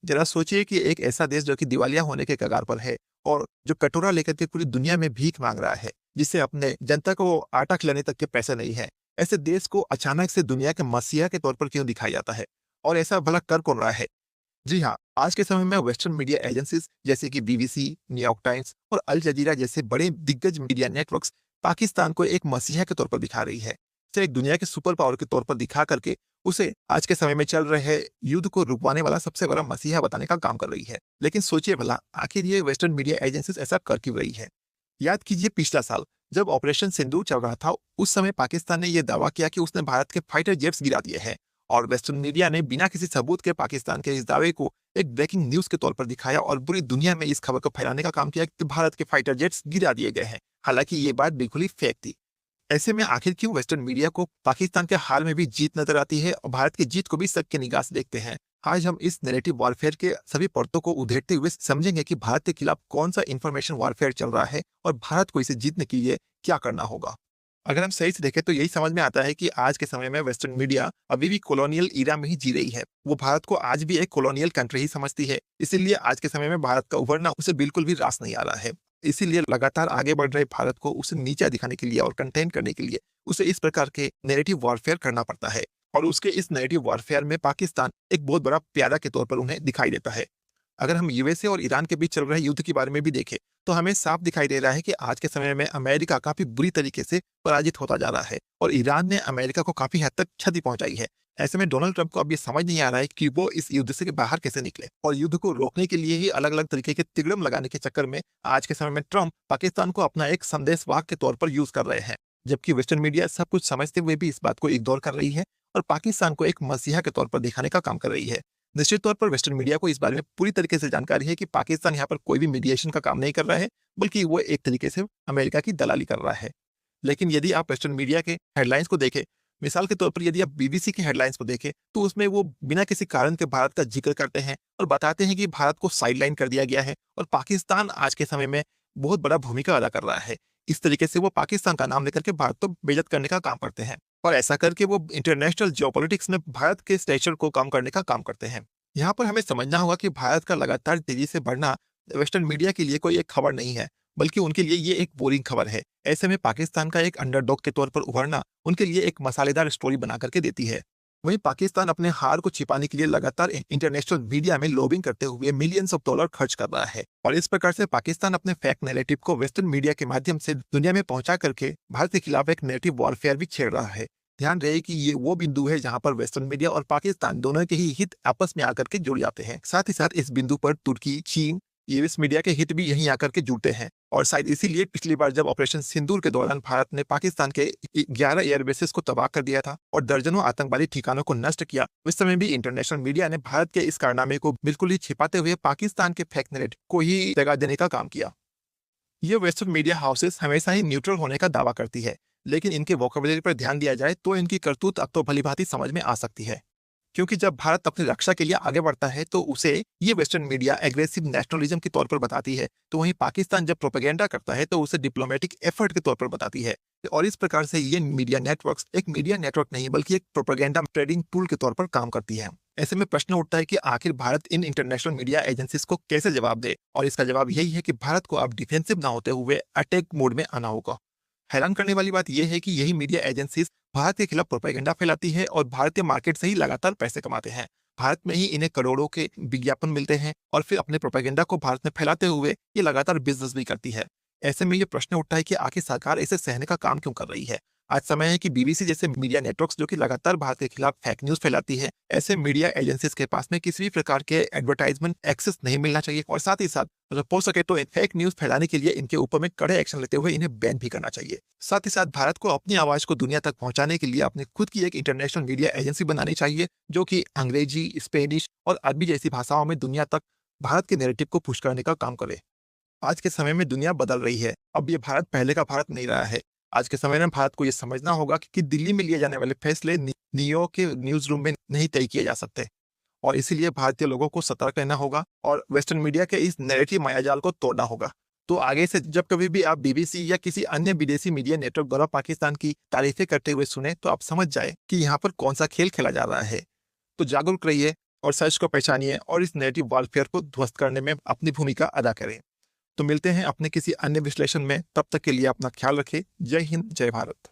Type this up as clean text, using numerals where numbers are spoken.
जरा सोचिए कि एक ऐसा देश जो कि दिवालिया होने के कगार पर है और जो कटोरा लेकर के पूरी दुनिया में भीख मांग रहा है, जिससे अपने जनता को आटा खिलाने तक के पैसे नहीं है। ऐसे देश को अचानक से दुनिया के मसीहा के तौर पर क्यों दिखाया जाता है? और ऐसा भला कर कौन रहा है? जी हाँ, आज के समय में वेस्टर्न मीडिया एजेंसीज जैसे कि बीबीसी, न्यूयॉर्क टाइम्स और अल जजीरा जैसे बड़े दिग्गज मीडिया नेटवर्क्स पाकिस्तान को एक मसीहा के तौर पर दिखा रही है। इसे एक दुनिया के सुपर पावर के तौर पर दिखा करके उसे आज के समय में चल रहे युद्ध को रुकवाने वाला सबसे बड़ा मसीहा बताने का काम कर रही है। लेकिन सोचिए भला, आखिर ये वेस्टर्न मीडिया एजेंसीज ऐसा कर क्यों रही है? याद कीजिए पिछला साल जब ऑपरेशन सिंदूर चल रहा था, उस समय पाकिस्तान ने यह दावा किया कि उसने भारत के फाइटर जेट्स गिरा दिए हैं और वेस्टर्न मीडिया ने बिना किसी सबूत के पाकिस्तान के इस दावे को एक ब्रेकिंग न्यूज के तौर पर दिखाया और पूरी दुनिया में इस खबर को फैलाने का काम किया कि भारत के फाइटर जेट्स गिरा दिए गए हैं। हालांकि ये बात बिल्कुल ही फेक थी। ऐसे में आखिर क्यों वेस्टर्न मीडिया को पाकिस्तान के हाल में भी जीत नजर आती है और भारत की जीत को भी शक की निगाह से देखते हैं? आज हम इस नैरेटिव वॉरफेयर के सभी परतों को उधेड़ते हुए समझेंगे कि भारत के खिलाफ कौन सा इंफॉर्मेशन वॉरफेयर चल रहा है और भारत को इसे जीतने के लिए क्या करना होगा। अगर हम सही से देखें तो यही समझ में आता है कि आज के समय में वेस्टर्न मीडिया अभी भी कॉलोनियल ईरा में ही जी रही है। वो भारत को आज भी एक कॉलोनियल कंट्री ही समझती है। इसीलिए आज के समय में भारत का उभरना उसे बिल्कुल भी रास नहीं आ रहा है। इसीलिए लगातार आगे बढ़ रहे भारत को उसे नीचा दिखाने के लिए और कंटेन करने के लिए उसे इस प्रकार के नैरेटिव वॉरफेयर करना पड़ता है। और उसके इस नैरेटिव वॉरफेयर में पाकिस्तान एक बहुत बड़ा प्यादा के तौर पर उन्हें दिखाई देता है। अगर हम यूएसए और ईरान के बीच चल रहे युद्ध के बारे में भी देखें तो हमें साफ दिखाई दे रहा है कि आज के समय में अमेरिका काफी बुरी तरीके से पराजित होता जा रहा है और ईरान ने अमेरिका को काफी हद तक क्षति पहुंचाई है। ऐसे में डोनाल्ड ट्रंप को अब ये समझ नहीं आ रहा है कि वो इस युद्ध से बाहर कैसे निकले और युद्ध को रोकने के लिए ही अलग अलग तरीके के तिगड़म लगाने के चक्कर में आज के समय में ट्रंप पाकिस्तान को अपना एक संदेशवाहक के तौर पर यूज कर रहे हैं। जबकि वेस्टर्न मीडिया सब कुछ समझते हुए भी इस बात को इग्नोर कर रही है और पाकिस्तान को एक मसीहा के तौर पर दिखाने का काम कर रही है। निश्चित तौर पर वेस्टर्न मीडिया को इस बारे में पूरी तरीके से जानकारी है कि पाकिस्तान यहाँ पर कोई भी मीडिएशन का काम नहीं कर रहा है, बल्कि वो एक तरीके से अमेरिका की दलाली कर रहा है। लेकिन यदि आप वेस्टर्न मीडिया के हेडलाइंस को देखें, मिसाल के तौर पर यदि आप बीबीसी की हेडलाइंस को देखें, तो उसमें वो बिना किसी कारण के भारत का जिक्र करते हैं और बताते हैं कि भारत को साइडलाइन कर दिया गया है और पाकिस्तान आज के समय में बहुत बड़ा भूमिका अदा कर रहा है। इस तरीके से वो पाकिस्तान का नाम लेकर के भारत को बेइज्जत करने का काम करते हैं और ऐसा करके वो इंटरनेशनल जियोपॉलिटिक्स में भारत के स्टेचर को कम करने का काम करते हैं। यहाँ पर हमें समझना होगा कि भारत का लगातार तेजी से बढ़ना वेस्टर्न मीडिया के लिए कोई एक खबर नहीं है, बल्कि उनके लिए ये एक बोरिंग खबर है। ऐसे में पाकिस्तान का एक अंडरडॉग के तौर पर उभरना उनके लिए एक मसालेदार स्टोरी बना करके देती है। वहीं पाकिस्तान अपने हार को छिपाने के लिए लगातार इंटरनेशनल मीडिया में लॉबिंग करते हुए मिलियंस ऑफ डॉलर खर्च कर रहा है और इस प्रकार से पाकिस्तान अपने फेक नैरेटिव को वेस्टर्न मीडिया के माध्यम से दुनिया में पहुंचा करके भारत के खिलाफ एक नैरेटिव वॉरफेयर भी छेड़ रहा है। ध्यान रहे कि ये वो बिंदु है जहां पर वेस्टर्न मीडिया और पाकिस्तान दोनों के ही हित आपस में आकर के जुड़ जाते हैं। साथ ही साथ इस बिंदु पर तुर्की, चीन, यूएस मीडिया के हित भी यहीं आकर के जुड़ते हैं और शायद इसीलिए पिछली बार जब ऑपरेशन सिंदूर के दौरान भारत ने पाकिस्तान के 11 एयरबेसेस को तबाह कर दिया था और दर्जनों आतंकवादी ठिकानों को नष्ट किया, उस समय भी इंटरनेशनल मीडिया ने भारत के इस कारनामे को बिल्कुल ही छिपाते हुए पाकिस्तान के फेक नैरेटिव को ही जगह देने का काम किया। ये वेस्टर्न मीडिया हाउसेस हमेशा ही न्यूट्रल होने का दावा करती है, लेकिन इनके वोकैबुलरी पर ध्यान दिया जाए तो इनकी करतूत अब तो भलीभांति समझ में आ सकती है। क्योंकि जब भारत अपनी रक्षा के लिए आगे बढ़ता है तो उसे ये वेस्टर्न मीडिया एग्रेसिव नेशनलिज्म के तौर पर बताती है, तो वहीं पाकिस्तान जब प्रोपेगेंडा करता है तो उसे डिप्लोमेटिक एफर्ट के तौर पर बताती है। और इस प्रकार से ये मीडिया नेटवर्क्स एक मीडिया नेटवर्क नहीं बल्कि एक प्रोपेगेंडा ट्रेडिंग टूल के तौर पर काम करती है। ऐसे में प्रश्न उठता है कि आखिर Bharat in international media agencies को कैसे जवाब दे, और इसका जवाब यही है कि भारत को अब डिफेंसिव ना होते हुए अटैक मोड में आना होगा। हैरान करने वाली बात यह है कि यही मीडिया एजेंसीज भारत के खिलाफ प्रोपेगेंडा फैलाती है और भारतीय मार्केट से ही लगातार पैसे कमाते हैं। भारत में ही इन्हें करोड़ों के विज्ञापन मिलते हैं और फिर अपने प्रोपेगेंडा को भारत में फैलाते हुए ये लगातार बिजनेस भी करती है। ऐसे में ये प्रश्न उठता है कि आखिर सरकार इसे सहने का काम क्यों कर रही है। आज समय है कि बीबीसी जैसे मीडिया नेटवर्क्स जो कि लगातार भारत के खिलाफ फेक न्यूज फैलाती है, ऐसे मीडिया एजेंसीज के पास में किसी भी प्रकार के एडवर्टाइजमेंट एक्सेस नहीं मिलना चाहिए और साथ ही साथ अगर हो सके तो फेक न्यूज फैलाने के लिए इनके ऊपर में कड़े एक्शन लेते हुए इन्हें बैन भी करना चाहिए। साथ ही साथ भारत को अपनी आवाज को दुनिया तक पहुंचाने के लिए अपनी खुद की एक इंटरनेशनल मीडिया एजेंसी बनानी चाहिए जो कि अंग्रेजी, स्पेनिश और अरबी जैसी भाषाओं में दुनिया तक भारत के नैरेटिव को पुश करने का काम करे। आज के समय में दुनिया बदल रही है। अब ये भारत पहले का भारत नहीं रहा है। आज के समय में भारत को यह समझना होगा कि दिल्ली में लिए जाने वाले फैसले न्यूयॉर्क के न्यूज रूम में नहीं तय किए जा सकते और इसीलिए भारतीय लोगों को सतर्क रहना होगा और वेस्टर्न मीडिया के इस नैरेटिव मायाजाल को तोड़ना होगा। तो आगे से जब कभी भी आप बीबीसी या किसी अन्य विदेशी मीडिया नेटवर्क द्वारा पाकिस्तान की तारीफें करते हुए सुने तो आप समझ जाए कि यहाँ पर कौन सा खेल खेला जा रहा है। तो जागरूक रहिए और सच को पहचानिए और इस नेगेटिव वॉरफेयर को ध्वस्त करने में अपनी भूमिका अदा करें। तो मिलते हैं अपने किसी अन्य विश्लेषण में, तब तक के लिए अपना ख्याल रखें। जय हिंद, जय भारत।